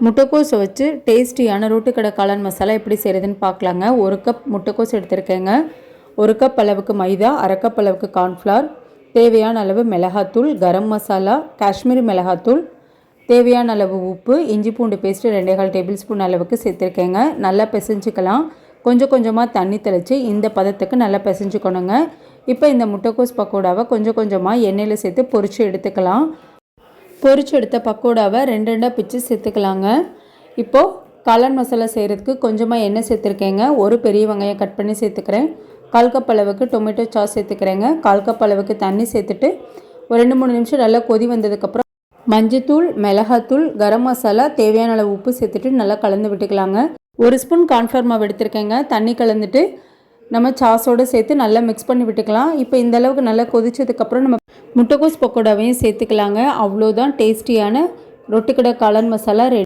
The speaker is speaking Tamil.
முட்டைக்கோஸை வச்சு டேஸ்டியான ரோட்டுக்கடை காளான் மசாலா எப்படி செய்கிறதுன்னு பார்க்கலாங்க. 1 கப் முட்டைக்கோஸ் எடுத்திருக்கேங்க. 1 கப் அளவுக்கு மைதா, அரை கப் அளவுக்கு கார்ன்ஃப்ளவர், தேவையான அளவு மிளகாத்தூள், கரம் மசாலா, காஷ்மீரி மிளகாத்தூள், தேவையான அளவு உப்பு, இஞ்சி பூண்டு பேஸ்ட்டு 2.25 டேபிள் ஸ்பூன் அளவுக்கு சேர்த்துருக்கேங்க. நல்லா பிசைஞ்சிக்கலாம். கொஞ்சம் கொஞ்சமாக தண்ணி தெளித்து இந்த பதத்துக்கு நல்லா பிசைஞ்சிக்கணுங்க. இப்போ இந்த முட்டைக்கோஸ் பக்கோடாவை கொஞ்சம் கொஞ்சமாக எண்ணெயில் சேர்த்து பொரித்து எடுத்துக்கலாம். பொரிச்சு எடுத்த பக்கோடாவை 2 பிச்சு சேர்த்துக்கலாங்க. இப்போது காளான் மசாலா செய்கிறதுக்கு கொஞ்சமாக எண்ணெய் சேர்த்துருக்கேங்க. ஒரு பெரிய வெங்காயம் கட் பண்ணி சேர்த்துக்கிறேன். 1/4 கப் அளவுக்கு டொமேட்டோ சாஸ் சேர்த்துக்கிறேங்க. 1/4 கப் அளவுக்கு தண்ணி சேர்த்துட்டு ஒரு 2-3 நிமிஷம் நல்லா கொதி வந்ததுக்கப்புறம் மஞ்சத்தூள், மிளகாத்தூள், கரம் மசாலா, தேவையான அளவு உப்பு சேர்த்துட்டு நல்லா கலந்து விட்டுக்கலாங்க. 1 ஸ்பூன் கார்ன்ஃப்ளவர் மாவு எடுத்துருக்கேங்க. தண்ணி கலந்துட்டு நம்ம சாஸோடு சேர்த்து நல்லா மிக்ஸ் பண்ணி விட்டுக்கலாம். இப்போ இந்த அளவுக்கு நல்லா கொதிச்சதுக்கப்புறம் நம்ம முட்டைக்கோஸ் பக்கோடாவையும் சேர்த்துக்கலாங்க. அவ்வளோதான், டேஸ்டியான ரொட்டிக்கடை காளான் மசாலா ரெடி.